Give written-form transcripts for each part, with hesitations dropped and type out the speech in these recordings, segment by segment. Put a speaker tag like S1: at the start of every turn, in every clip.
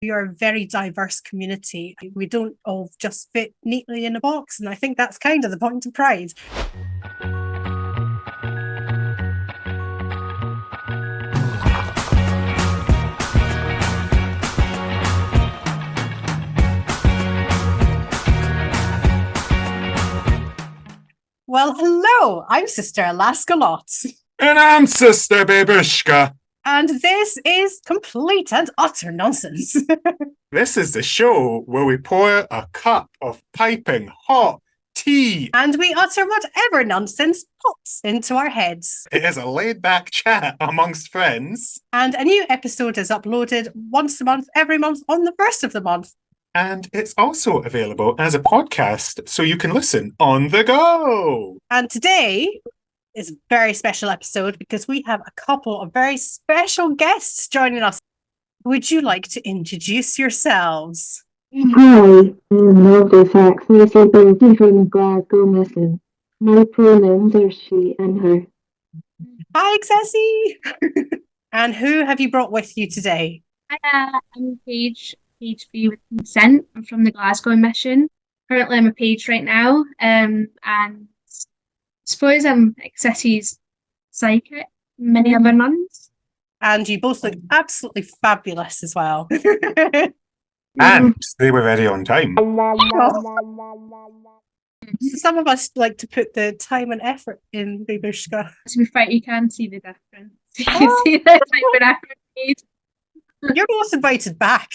S1: We are a very diverse community. We don't all just fit neatly in a box. And I think that's kind of the point of Pride. Well, hello, I'm Sister Alaska Lot.
S2: And I'm Sister Babeushka.
S1: And this is complete and utter nonsense.
S2: This is the show where we pour a cup of piping hot tea.
S1: And we utter whatever nonsense pops into our heads.
S2: It is a laid-back chat amongst friends.
S1: And a new episode is uploaded once a month, every month, on the first of the month.
S2: And it's also available as a podcast, so you can listen on the go.
S1: And today is a very special episode because we have a couple of very special guests joining us. Would you like to introduce yourselves?
S3: Hi, I'm Order of Accessibility from Glasgow, Missing. My pronouns are she and her.
S1: Hi, Accessi! And who have you brought with you today?
S4: I'm Paige B with Consent. I'm from the Glasgow mission. Currently, I'm a page right now, and I suppose I'm Accessi's psychic, many other nuns.
S1: And you both look absolutely fabulous as well.
S2: And they were very on time.
S1: Some of us like to put the time and effort in Babeushka.
S4: To be fair, you can see the difference. You can see the type of effort made.
S1: You're both invited back.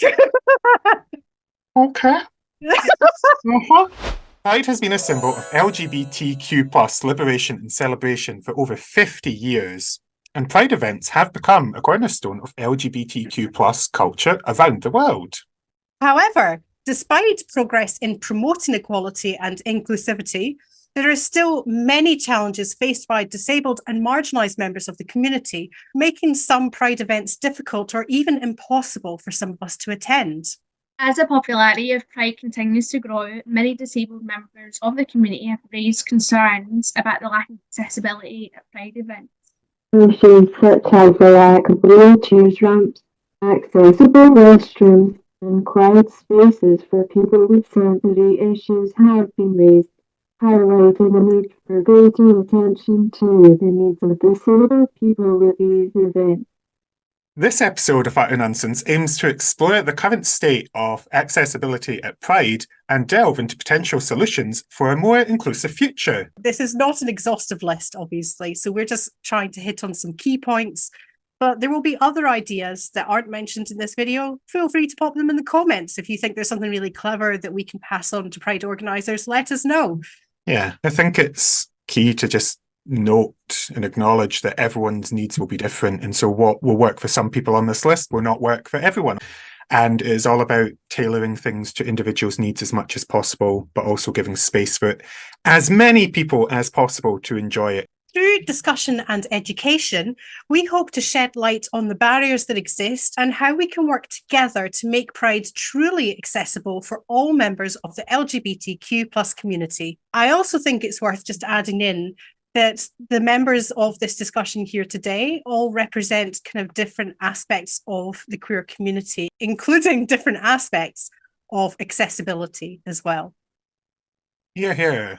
S2: Okay. Pride has been a symbol of LGBTQ plus liberation and celebration for over 50 years. And Pride events have become a cornerstone of LGBTQ plus culture around the world.
S1: However, despite progress in promoting equality and inclusivity, there are still many challenges faced by disabled and marginalised members of the community, making some Pride events difficult or even impossible for some of us to attend.
S4: As the popularity of Pride continues to grow, many disabled members of the community have raised concerns about the lack of accessibility at Pride events.
S3: Issues such as the lack of wheelchairs ramps, accessible restrooms, and quiet spaces for people with sensory issues have been raised, highlighting the need for greater attention to the needs of disabled people at these events.
S2: This episode of Utter Nunsense aims to explore the current state of accessibility at Pride and delve into potential solutions for a more inclusive future.
S1: This is not an exhaustive list, obviously, so we're just trying to hit on some key points, but there will be other ideas that aren't mentioned in this video. Feel free to pop them in the comments. If you think there's something really clever that we can pass on to Pride organisers, let us know.
S2: Yeah, I think it's key to just note and acknowledge that everyone's needs will be different. And so what will work for some people on this list will not work for everyone. And it is all about tailoring things to individuals' needs as much as possible, but also giving space for as many people as possible to enjoy it.
S1: Through discussion and education, we hope to shed light on the barriers that exist and how we can work together to make Pride truly accessible for all members of the LGBTQ plus community. I also think it's worth just adding in that the members of this discussion here today all represent kind of different aspects of the queer community, including different aspects of accessibility as well.
S2: Yeah.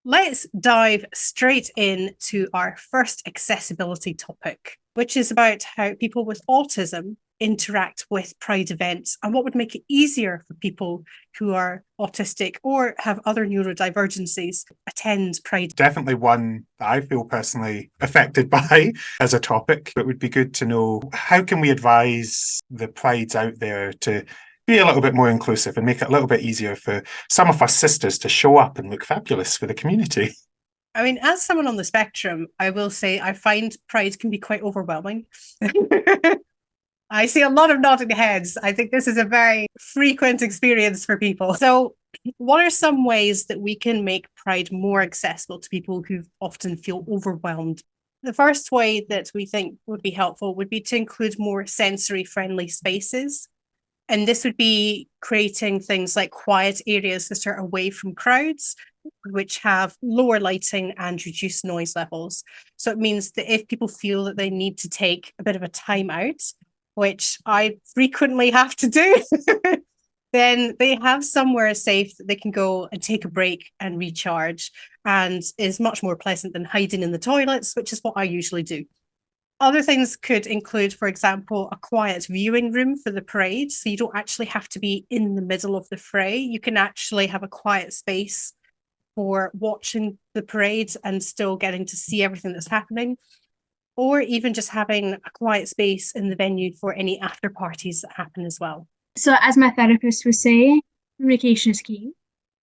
S1: Let's dive straight into our first accessibility topic, which is about how people with autism interact with Pride events and what would make it easier for people who are autistic or have other neurodivergencies attend Pride.
S2: Definitely one that I feel personally affected by as a topic. It would be good to know, how can we advise the Prides out there to be a little bit more inclusive and make it a little bit easier for some of us sisters to show up and look fabulous for the community?
S1: I mean, as someone on the spectrum, I will say I find Pride can be quite overwhelming. I see a lot of nodding heads. I think this is a very frequent experience for people. So what are some ways that we can make Pride more accessible to people who often feel overwhelmed? The first way that we think would be helpful would be to include more sensory-friendly spaces. And this would be creating things like quiet areas that are away from crowds, which have lower lighting and reduced noise levels. So it means that if people feel that they need to take a bit of a time out, which I frequently have to do, then they have somewhere safe that they can go and take a break and recharge, and is much more pleasant than hiding in the toilets, which is what I usually do. Other things could include, for example, a quiet viewing room for the parade. So you don't actually have to be in the middle of the fray. You can actually have a quiet space for watching the parade and still getting to see everything that's happening. Or even just having a quiet space in the venue for any after parties that happen as well.
S4: So, as my therapist would say, communication is key.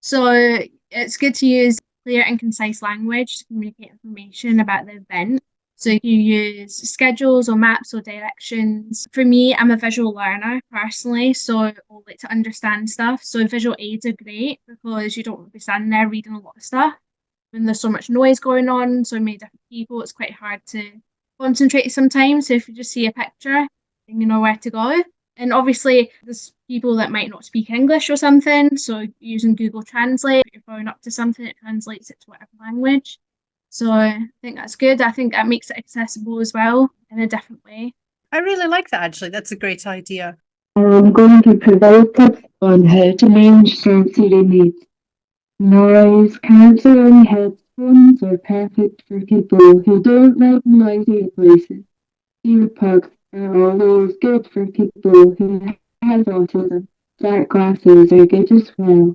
S4: So, it's good to use clear and concise language to communicate information about the event. So, you use schedules or maps or directions. For me, I'm a visual learner personally, so I like to understand stuff. So, visual aids are great because you don't be standing there reading a lot of stuff. When there's so much noise going on, so many different people, it's quite hard to concentrate sometimes. So, if you just see a picture, then you know where to go. And obviously, there's people that might not speak English or something, so using Google Translate, if you're going up to something, it translates it to whatever language. So I think that's good. I think that makes it accessible as well in a different way.
S1: I really like that, actually. That's a great idea.
S3: I'm going to provide tips on how to manage sensory needs. Noise cancelling headphones are perfect for people who don't like noisy places. Earplugs are always good for people who have autism. Dark glasses are good as well.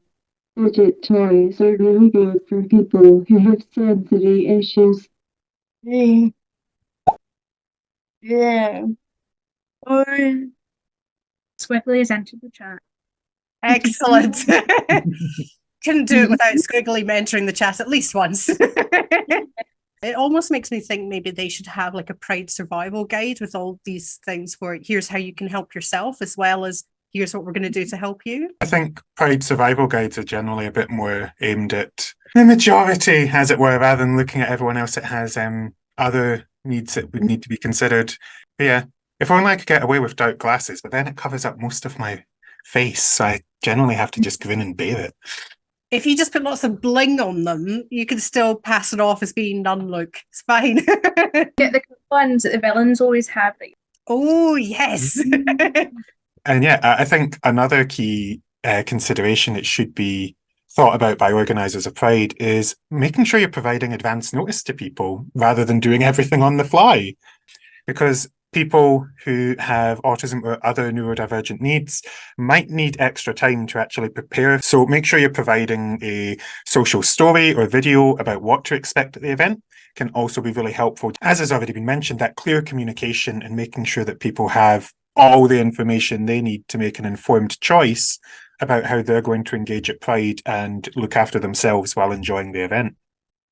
S3: Fidget toys are really good for people who have sensory issues.
S4: Yeah. Or Squiggly has entered the chat.
S1: Excellent. Couldn't do it without Squiggly mentoring the chat at least once. It almost makes me think maybe they should have like a Pride survival guide with all these things for here's how you can help yourself, as well as here's what we're going to do to help you.
S2: I think Pride survival guides are generally a bit more aimed at the majority, as it were, rather than looking at everyone else that has other needs that would need to be considered. But yeah, if only I could get away with dark glasses, but then it covers up most of my face, so I generally have to just grin and bear it.
S1: If you just put lots of bling on them, you can still pass it off as being none look. It's fine.
S4: Get the ones that the villains always have.
S1: Oh, yes.
S2: And yeah, I think another key consideration that should be thought about by organisers of Pride is making sure you're providing advance notice to people rather than doing everything on the fly. Because people who have autism or other neurodivergent needs might need extra time to actually prepare. So make sure you're providing a social story or video about what to expect at the event can also be really helpful. As has already been mentioned, that clear communication and making sure that people have all the information they need to make an informed choice about how they're going to engage at Pride and look after themselves while enjoying the event.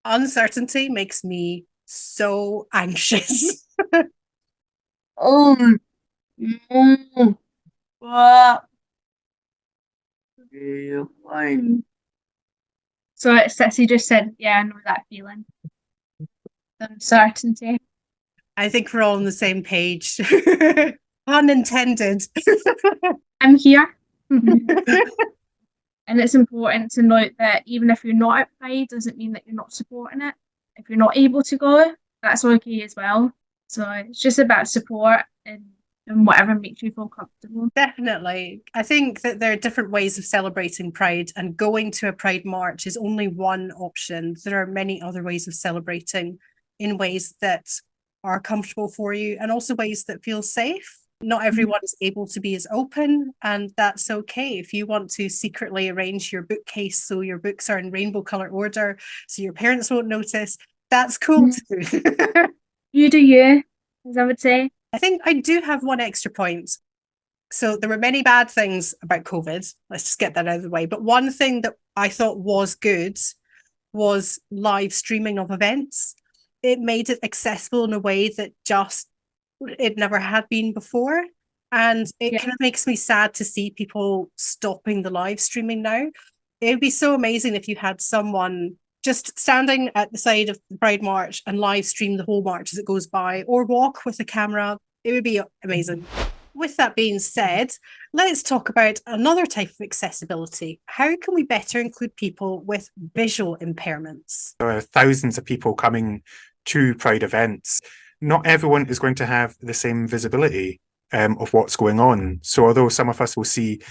S1: Uncertainty makes me so anxious.
S4: Oh, no. What? So Ceci just said, yeah, I know that feeling. Uncertainty.
S1: I think we're all on the same page. Unintended.
S4: I'm here. And it's important to note that even if you're not at Pride, doesn't mean that you're not supporting it. If you're not able to go, that's okay as well. So it's just about support and whatever makes you feel comfortable.
S1: Definitely. I think that there are different ways of celebrating Pride, and going to a Pride march is only one option. There are many other ways of celebrating in ways that are comfortable for you, and also ways that feel safe. Not everyone is able to be as open, and that's okay. If you want to secretly arrange your bookcase so your books are in rainbow color order so your parents won't notice, that's cool too.
S4: You do you, as I would say.
S1: I think I do have one extra point. So there were many bad things about COVID. Let's just get that out of the way. But one thing that I thought was good was live streaming of events. It made it accessible in a way that just it never had been before. And it kind of makes me sad to see people stopping the live streaming now. It would be so amazing if you had someone just standing at the side of the Pride March and live stream the whole march as it goes by, or walk with a camera. It would be amazing. With that being said, let's talk about another type of accessibility. How can we better include people with visual impairments?
S2: There are thousands of people coming to Pride events. Not everyone is going to have the same visibility. of what's going on. So although some of us will see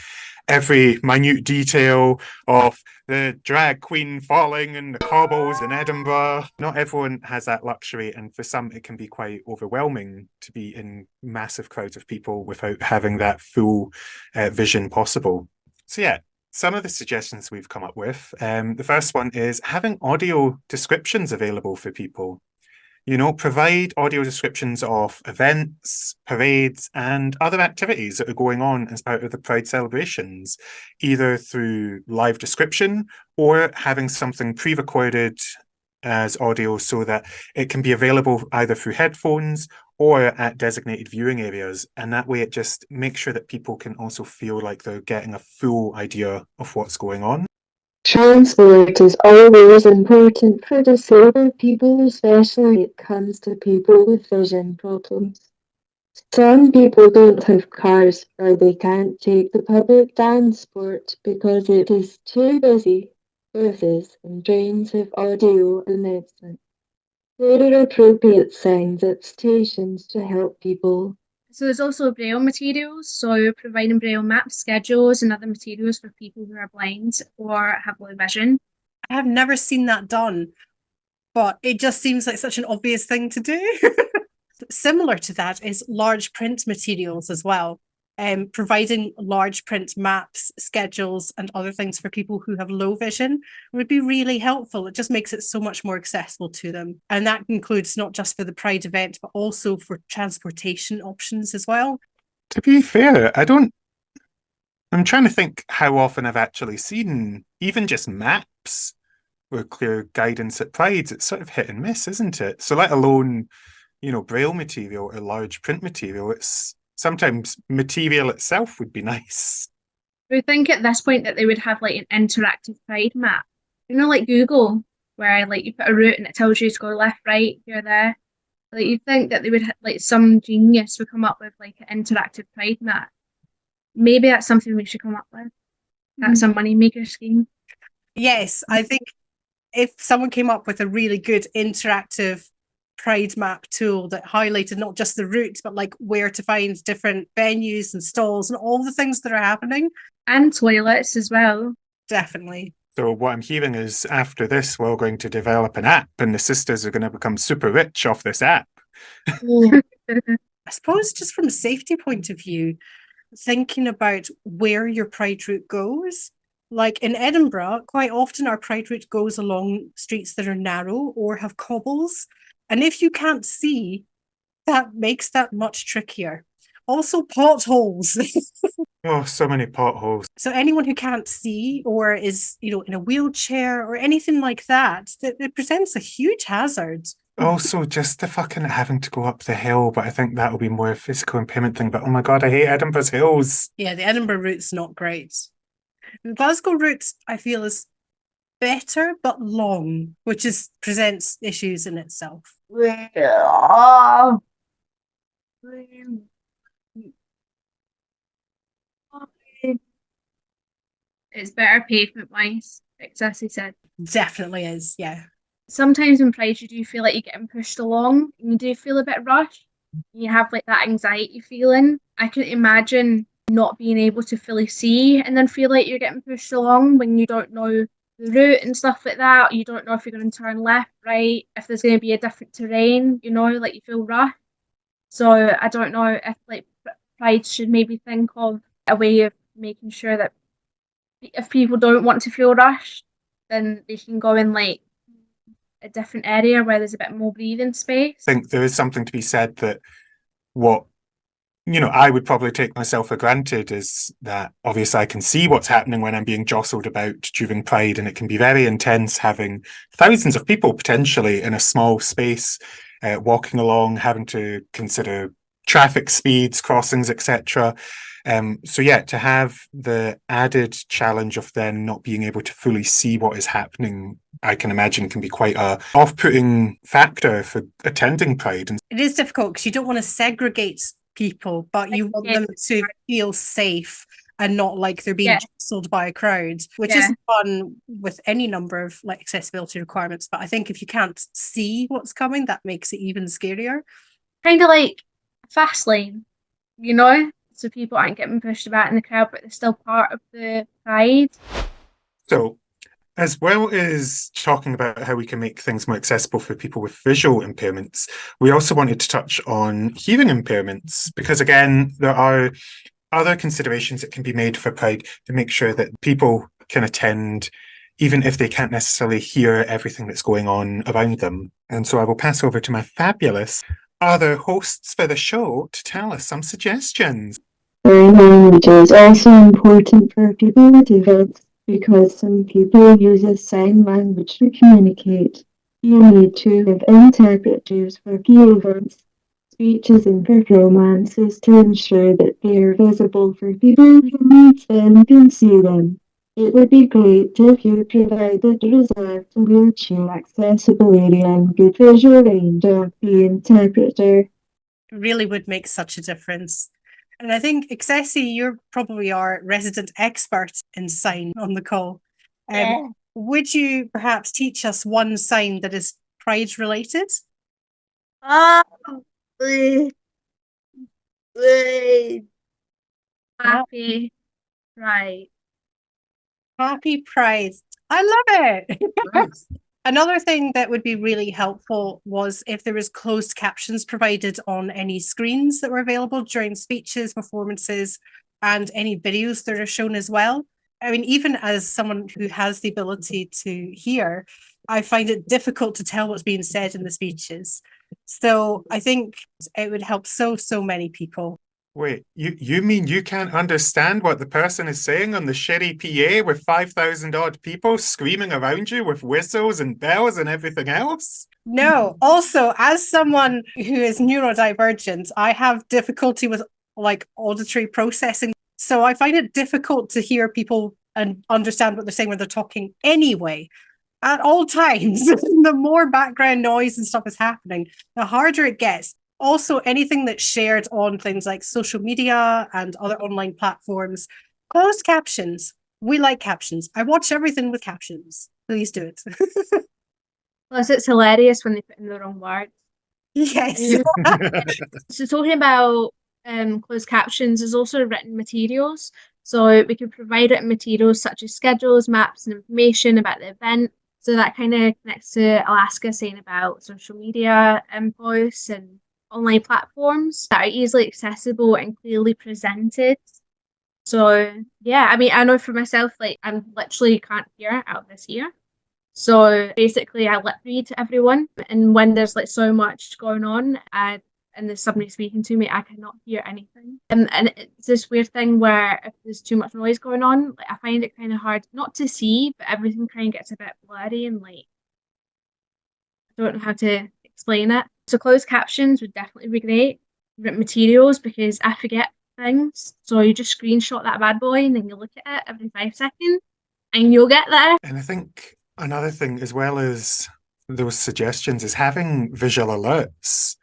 S2: every minute detail of the drag queen falling in the cobbles in Edinburgh, not everyone has that luxury, and for some it can be quite overwhelming to be in massive crowds of people without having that full vision possible. So yeah, some of the suggestions we've come up with. The first one is having audio descriptions available for people. You know, provide audio descriptions of events, parades, and other activities that are going on as part of the Pride celebrations, either through live description or having something pre-recorded as audio so that it can be available either through headphones or at designated viewing areas. And that way it just makes sure that people can also feel like they're getting a full idea of what's going on.
S3: Transport is always important for disabled people, especially when it comes to people with vision problems. Some people don't have cars or they can't take the public transport because it is too busy. Buses and trains have audio announcements. There are appropriate signs at stations to help people.
S4: So there's also Braille materials, so providing Braille maps, schedules, and other materials for people who are blind or have low vision.
S1: I have never seen that done, but it just seems like such an obvious thing to do. Similar to that is large print materials as well. Providing large print maps, schedules, and other things for people who have low vision would be really helpful. It just makes it so much more accessible to them. And that includes not just for the Pride event, but also for transportation options as well.
S2: To be fair, I'm trying to think how often I've actually seen even just maps with clear guidance at Pride. It's sort of hit and miss, isn't it? So let alone, you know, Braille material or large print material, it's sometimes material itself would be nice.
S4: I would think at this point that they would have like an interactive Pride map. You know, like Google, where like you put a route and it tells you to go left, right, here, there. Like you'd think that they would like some genius would come up with like an interactive Pride map. Maybe that's something we should come up with. That's a moneymaker scheme.
S1: Yes, I think if someone came up with a really good interactive Pride map tool that highlighted not just the route, but like where to find different venues and stalls and all the things that are happening.
S4: And toilets as well.
S1: Definitely.
S2: So what I'm hearing is after this, we're going to develop an app and the sisters are going to become super rich off this app.
S1: I suppose just from a safety point of view, thinking about where your Pride route goes. Like in Edinburgh, quite often our Pride route goes along streets that are narrow or have cobbles. And if you can't see, that makes that much trickier. Also, potholes.
S2: Oh, so many potholes.
S1: So anyone who can't see or is, you know, in a wheelchair or anything like that, it presents a huge hazard.
S2: Also, just the fucking having to go up the hill, but I think that'll be more a physical impairment thing. But oh my God, I hate Edinburgh's hills.
S1: Yeah, the Edinburgh route's not great. The Glasgow route, I feel, is better but long, which presents issues in itself.
S4: It's better pavement wise, like Sassy said.
S1: Definitely is, yeah.
S4: Sometimes in Pride you do feel like you're getting pushed along and you do feel a bit rushed. You have like that anxiety feeling. I can imagine not being able to fully see and then feel like you're getting pushed along when you don't know the route and stuff like that. You don't know if you're going to turn left, right, if there's going to be a different terrain, you know, like you feel rushed. So I don't know if like Pride should maybe think of a way of making sure that if people don't want to feel rushed, then they can go in like a different area where there's a bit more breathing space.
S2: I think there is something to be said that what, you know, I would probably take myself for granted is that obviously I can see what's happening when I'm being jostled about during Pride, and it can be very intense having thousands of people potentially in a small space, walking along, having to consider traffic speeds, crossings, etc. So yeah, to have the added challenge of then not being able to fully see what is happening, I can imagine can be quite a off-putting factor for attending Pride. And
S1: it is difficult because you don't want to segregate people, but you want them to feel safe and not like they're being jostled by a crowd, which is fun with any number of like accessibility requirements. But I think if you can't see what's coming, that makes it even scarier.
S4: Kind of like fast lane. so people aren't getting pushed about in the crowd, but they're still part of the pride.
S2: So, as well as talking about how we can make things more accessible for people with visual impairments, we also wanted to touch on hearing impairments, because again, there are other considerations that can be made for Pride to make sure that people can attend, even if they can't necessarily hear everything that's going on around them. And so I will pass over to my fabulous other hosts for the show to tell us some suggestions.
S3: Sign language is also important for people with events because some people use a sign language to communicate. You need to have interpreters for key events, speeches, and performances to ensure that they are visible for people who need them and can see them. It would be great if you provided reserved wheelchair accessible area and good visual range of the interpreter.
S1: Really would make such a difference. And I think, Accessi, you're probably our resident expert in sign on the call. Would you perhaps teach us one sign that is Pride related?
S4: Happy Pride.
S1: Happy Pride. I love it.
S2: Nice.
S1: Another thing that would be really helpful was if there was closed captions provided on any screens that were available during speeches, performances, and any videos that are shown as well. I mean, even as someone who has the ability to hear, I find it difficult to tell what's being said in the speeches. So I think it would help so many people.
S2: Wait, you mean you can't understand what the person is saying on the shitty PA with 5,000 odd people screaming around you with whistles and bells and everything else?
S1: No, also, as someone who is neurodivergent, I have difficulty with like auditory processing. So I find it difficult to hear people and understand what they're saying when they're talking anyway. At all times, the more background noise and stuff is happening, the harder it gets. Also, anything that's shared on things like social media and other online platforms, closed captions. We like captions. I watch everything with captions. Please do it.
S4: Plus, it's hilarious when they put in the wrong words.
S1: Yes.
S4: So talking about closed captions, there's also written materials. So we can provide written materials such as schedules, maps, and information about the event. So that kind of connects to Alaska saying about social media posts and online platforms that are easily accessible and clearly presented. So yeah, I mean, I know for myself, like I'm literally can't hear out of this ear. So basically, I lip read to everyone, and when there's like so much going on, and there's somebody speaking to me, I cannot hear anything. And it's this weird thing where if there's too much noise going on, like I find it kind of hard not to see, but everything kind of gets a bit blurry and like I don't know how to explain it. So closed captions would definitely be great. Written materials because I forget things, so you just screenshot that bad boy and then you look at it every 5 seconds, and you'll get there.
S2: And I think another thing, as well as those suggestions, is having visual alerts,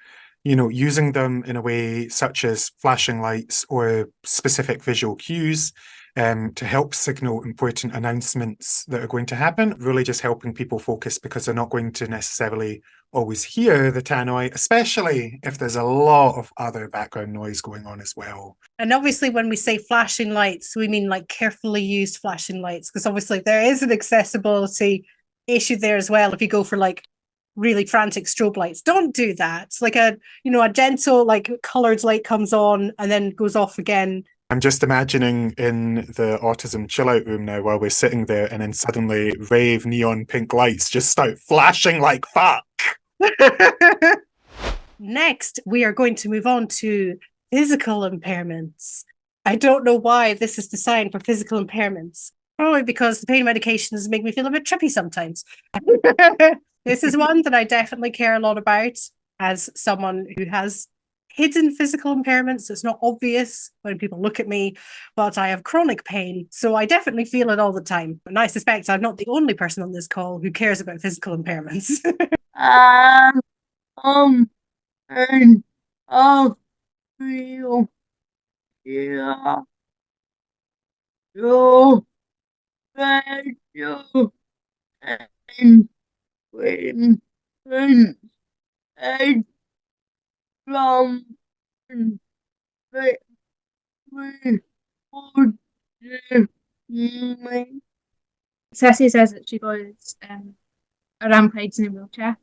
S2: using them in a way such as flashing lights or specific visual cues to help signal important announcements that are going to happen, really just helping people focus because they're not going to necessarily always hear the tannoy, especially if there's a lot of other background noise going on as well.
S1: And obviously, when we say flashing lights, we mean like carefully used flashing lights, because obviously there is an accessibility issue there as well. If you go for like really frantic strobe lights, don't do that. It's like a gentle, like colored light comes on and then goes off again.
S2: I'm just imagining in the autism chill out room now while we're sitting there and then suddenly rave neon pink lights just start flashing like fuck.
S1: Next, we are going to move on to physical impairments. I don't know why this is designed for physical impairments. Probably because the pain medications make me feel a bit trippy sometimes. This is one that I definitely care a lot about as someone who has hidden physical impairments. It's not obvious when people look at me, but I have chronic pain, so I definitely feel it all the time. And I suspect I'm not the only person on this call who cares about physical impairments.
S4: And I feel yeah, so special and when I from Ceci says that she goes around Pride's in a wheelchair,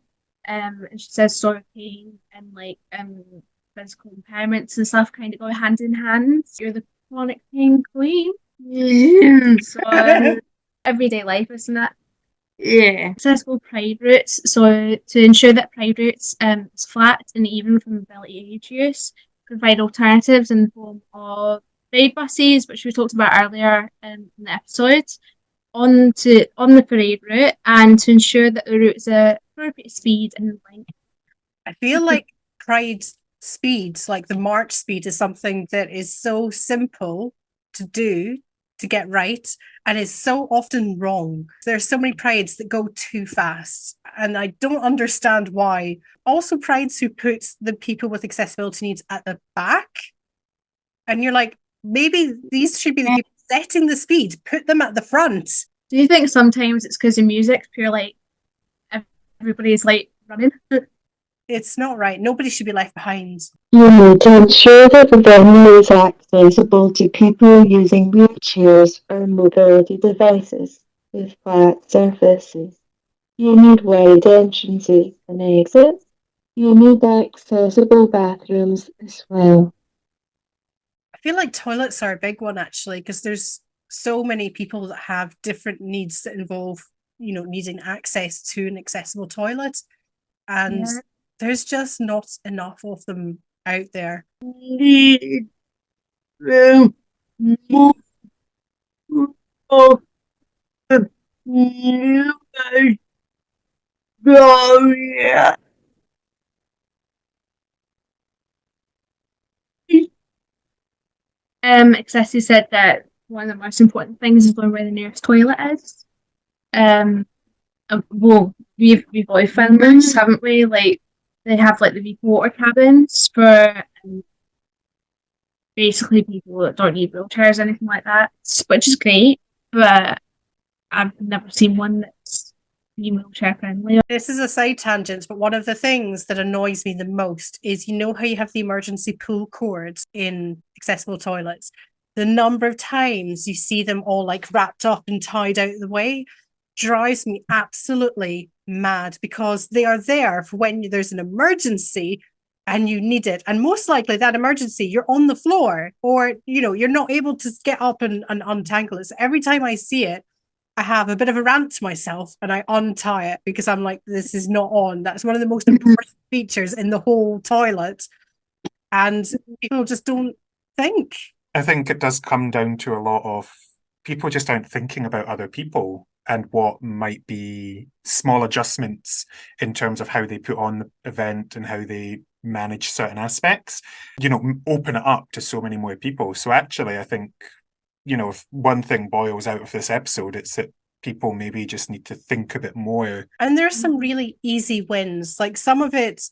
S4: and she says sort of pain and like physical impairments and stuff kind of go hand in hand. You're the chronic pain queen. So everyday life, isn't it? Yeah. Accessible pride routes. So to ensure that pride routes is flat and even for mobility age use, provide alternatives in the form of parade buses, which we talked about earlier in the episode, on the parade route, and to ensure that the route is a appropriate speed and length.
S1: I feel like Pride speed, like the march speed, is something that is so simple to do, to get right, and is so often wrong. There's so many prides that go too fast, and I don't understand why. Also, prides who put the people with accessibility needs at the back, and you're like, maybe these should be the people setting the speed. Put them at the front.
S4: Do you think sometimes it's because the music's pure like everybody's like running?
S1: It's not right. Nobody should be left behind.
S3: You need to ensure that the venue is accessible to people using wheelchairs or mobility devices with flat surfaces. You need wide entrances and exits. You need accessible bathrooms as well.
S1: I feel like toilets are a big one, actually, because there's so many people that have different needs that involve, needing access to an accessible toilet. And there's just not enough of them out there.
S4: Accessi said that one of the most important things is knowing where the nearest toilet is. Well, we've always found this, haven't we? Like they have like the vegan water cabins for basically people that don't need wheelchairs or anything like that, which is great. But I've never seen one that's wheelchair friendly.
S1: This is a side tangent, but one of the things that annoys me the most is, how you have the emergency pull cords in accessible toilets. The number of times you see them all like wrapped up and tied out of the way drives me absolutely mad, because they are there for when there's an emergency and you need it. And most likely that emergency, you're on the floor, or, you're not able to get up and untangle it. So every time I see it, I have a bit of a rant to myself and I untie it, because I'm like, this is not on. That's one of the most important features in the whole toilet. And people just don't think.
S2: I think it does come down to a lot of people just aren't thinking about other people and what might be small adjustments in terms of how they put on the event and how they manage certain aspects, open it up to so many more people. So actually, I think, if one thing boils out of this episode, it's that people maybe just need to think a bit more.
S1: And there's some really easy wins. Like some of it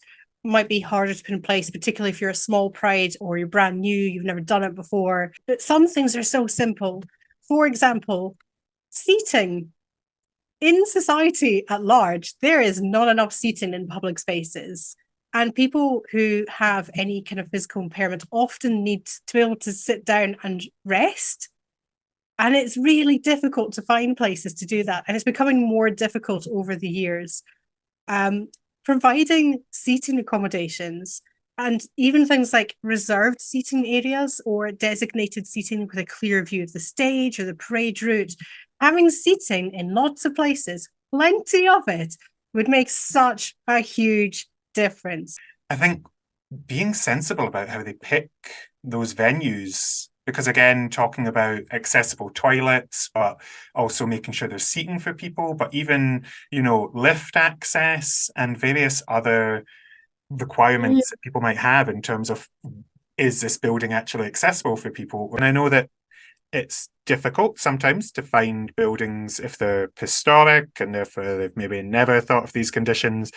S1: might be harder to put in place, particularly if you're a small pride or you're brand new, you've never done it before. But some things are so simple. For example, seating. In society at large, there is not enough seating in public spaces. And people who have any kind of physical impairment often need to be able to sit down and rest. And it's really difficult to find places to do that. And it's becoming more difficult over the years. Providing seating accommodations and even things like reserved seating areas or designated seating with a clear view of the stage or the parade route, having seating in lots of places, plenty of it, would make such a huge difference.
S2: I think being sensible about how they pick those venues, because again, talking about accessible toilets, but also making sure there's seating for people, but even, lift access and various other requirements that people might have in terms of, is this building actually accessible for people? And I know that it's difficult sometimes to find buildings if they're historic and therefore they've maybe never thought of these conditions.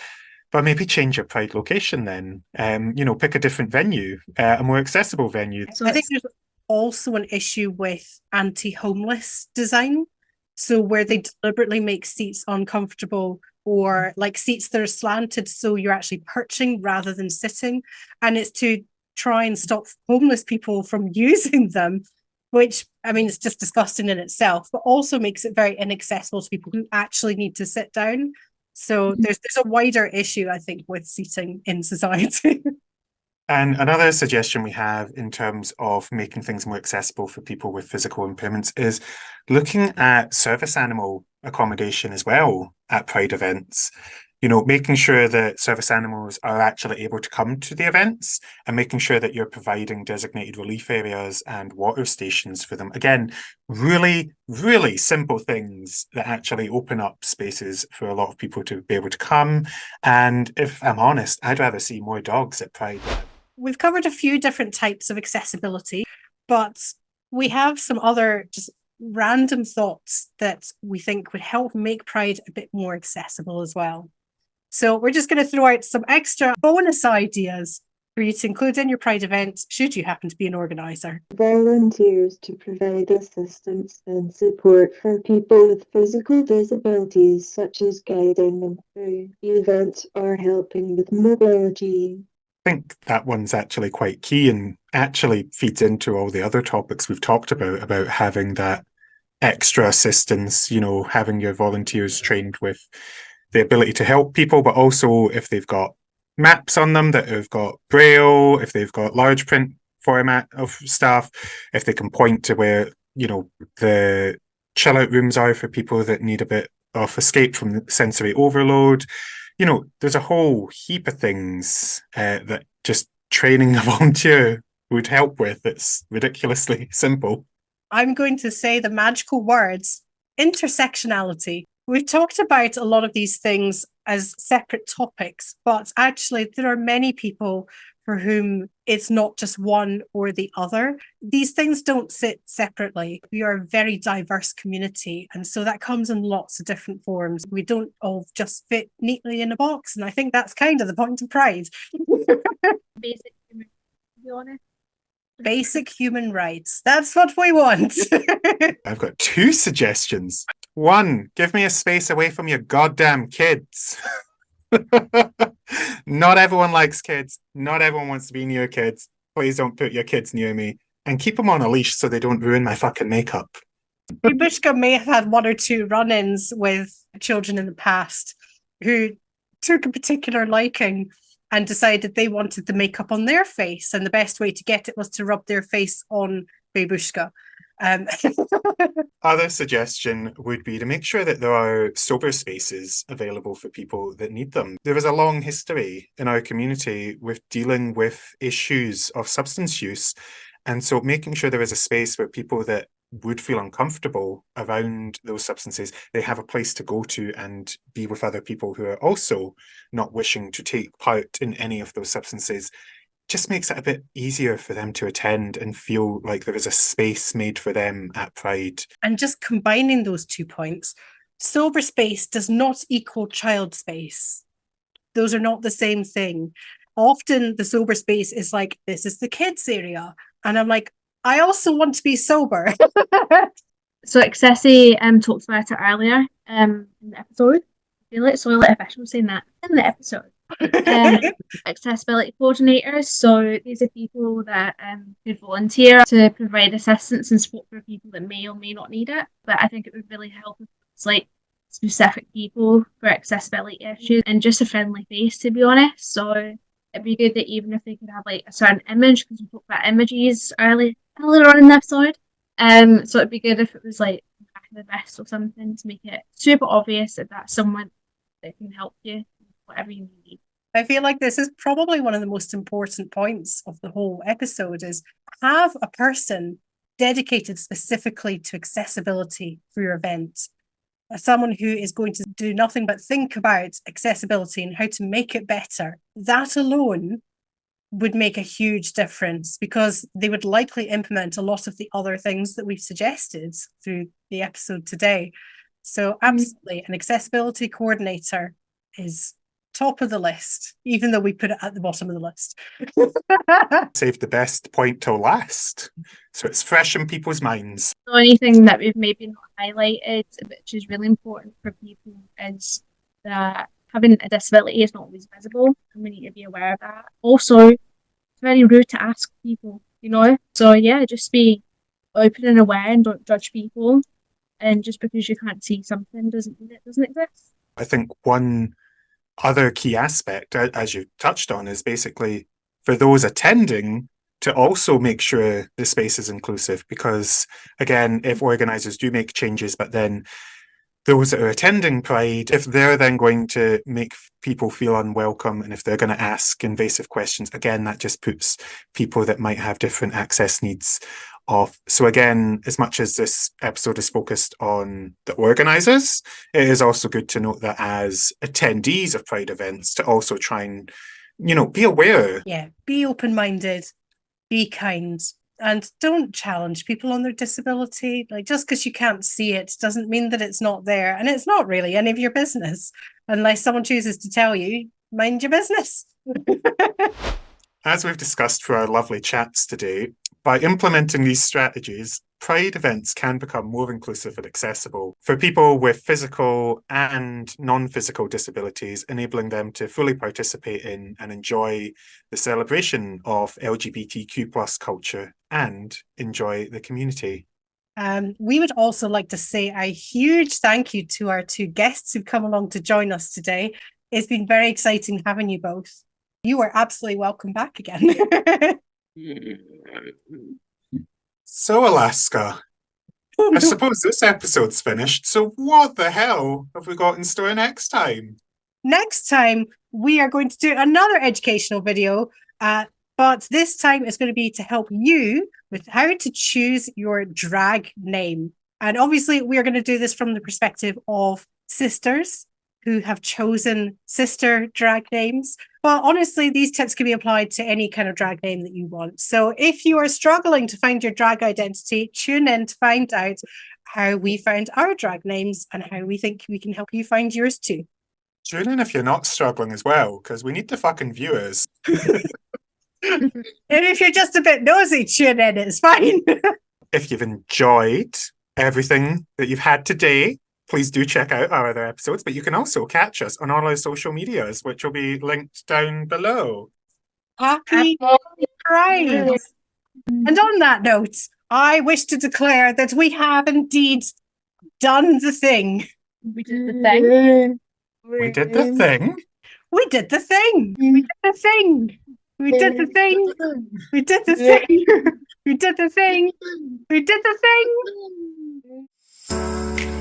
S2: But maybe change your pride location then. Pick a different venue, a more accessible venue.
S1: So I think there's also an issue with anti-homeless design. So where they deliberately make seats uncomfortable, or like seats that are slanted so you're actually perching rather than sitting. And it's to try and stop homeless people from using them, which, I mean, it's just disgusting in itself, but also makes it very inaccessible to people who actually need to sit down. So there's a wider issue, I think, with seating in society.
S2: And another suggestion we have in terms of making things more accessible for people with physical impairments is looking at service animal accommodation as well at Pride events. You know, making sure that service animals are actually able to come to the events and making sure that you're providing designated relief areas and water stations for them. Again, really, really simple things that actually open up spaces for a lot of people to be able to come. And if I'm honest, I'd rather see more dogs at Pride.
S1: We've covered a few different types of accessibility, but we have some other just random thoughts that we think would help make Pride a bit more accessible as well. So we're just going to throw out some extra bonus ideas for you to include in your Pride event, should you happen to be an organiser.
S3: Volunteers to provide assistance and support for people with physical disabilities, such as guiding them through the event or helping with mobility.
S2: I think that one's actually quite key and actually feeds into all the other topics we've talked about having that extra assistance, you know, having your volunteers trained with the ability to help people, but also if they've got maps on them that have got braille, if they've got large print format of stuff, if they can point to where, you know, the chill out rooms are for people that need a bit of escape from sensory overload. You know, there's a whole heap of things that just training a volunteer would help with. It's ridiculously simple.
S1: I'm going to say the magical words, intersectionality. We've talked about a lot of these things as separate topics, but actually there are many people for whom it's not just one or the other. These things don't sit separately. We are a very diverse community, and so that comes in lots of different forms. We don't all just fit neatly in a box, and I think that's kind of the point of Pride.
S4: Basic human, to be honest.
S1: Basic human rights. That's what we want.
S2: I've got two suggestions. One, give me a space away from your goddamn kids. Not everyone likes kids. Not everyone wants to be near kids. Please don't put your kids near me. And keep them on a leash so they don't ruin my fucking makeup.
S1: Babeushka may have had one or two run-ins with children in the past who took a particular liking and decided they wanted the makeup on their face, and the best way to get it was to rub their face on Babeushka.
S2: Other suggestion would be to make sure that there are sober spaces available for people that need them. There is a long history in our community with dealing with issues of substance use. And so making sure there is a space where people that would feel uncomfortable around those substances, they have a place to go to and be with other people who are also not wishing to take part in any of those substances, just makes it a bit easier for them to attend and feel like there is a space made for them at Pride.
S1: And just combining those 2 points, sober space does not equal child space. Those are not the same thing. Often the sober space is like, this is the kids area. And I'm like, I also want to be sober.
S4: So Accessi talked about it earlier in the episode. I feel like so official saying that in the episode. Accessibility coordinators. So these are people that could volunteer to provide assistance and support for people that may or may not need it. But I think it would really help if it's like specific people for accessibility issues and just a friendly face, to be honest. So it'd be good that even if they could have like a certain image, because we talked about images earlier on in the episode. So it'd be good if it was like back of the vest or something to make it super obvious that that's someone that can help you, whatever you need.
S1: I feel like this is probably one of the most important points of the whole episode is have a person dedicated specifically to accessibility for your event. Someone who is going to do nothing but think about accessibility and how to make it better. That alone would make a huge difference because they would likely implement a lot of the other things that we've suggested through the episode today. So absolutely, an accessibility coordinator is top of the list, even though we put it at the bottom of the list.
S2: Save the best point till last, so it's fresh in people's minds.
S4: The only thing that we've maybe not highlighted, which is really important for people, is that having a disability is not always visible, and we need to be aware of that. Also, very rude to ask people, you know? So yeah, just be open and aware and don't judge people. And just because you can't see something doesn't mean it doesn't exist.
S2: I think one other key aspect, as you touched on, is basically for those attending to also make sure the space is inclusive. Because again, if organisers do make changes, but then those that are attending Pride, if they're then going to make people feel unwelcome and if they're going to ask invasive questions, again, that just puts people that might have different access needs off. So again, as much as this episode is focused on the organisers, it is also good to note that as attendees of Pride events to also try and, be aware.
S1: Yeah, be open-minded, be kind, and don't challenge people on their disability. Like, just because you can't see it doesn't mean that it's not there, and it's not really any of your business unless someone chooses to tell you. Mind your business.
S2: As we've discussed through our lovely chats today, by implementing these strategies, Pride events can become more inclusive and accessible for people with physical and non-physical disabilities, enabling them to fully participate in and enjoy the celebration of LGBTQ plus culture and enjoy the community.
S1: We would also like to say a huge thank you to our two guests who've come along to join us today. It's been very exciting having you both. You are absolutely welcome back again.
S2: So, Alaska, I suppose this episode's finished. So what the hell have we got in store next time?
S1: Next time, we are going to do another educational video, but this time it's going to be to help you with how to choose your drag name. And obviously, we are going to do this from the perspective of sisters who have chosen sister drag names. But honestly, these tips can be applied to any kind of drag name that you want. So if you are struggling to find your drag identity, tune in to find out how we found our drag names and how we think we can help you find yours too.
S2: Tune in if you're not struggling as well, because we need the fucking viewers.
S1: And if you're just a bit nosy, tune in, it's fine.
S2: If you've enjoyed everything that you've had today, please do check out our other episodes, but you can also catch us on all our social medias, which will be linked down below.
S1: Happy Pride! And on that note, I wish to declare that we have indeed done the thing.
S4: We did the thing.
S2: We did the thing.
S1: We did the thing. We did the thing. We did the thing. We did the thing. We did the thing. We did the thing.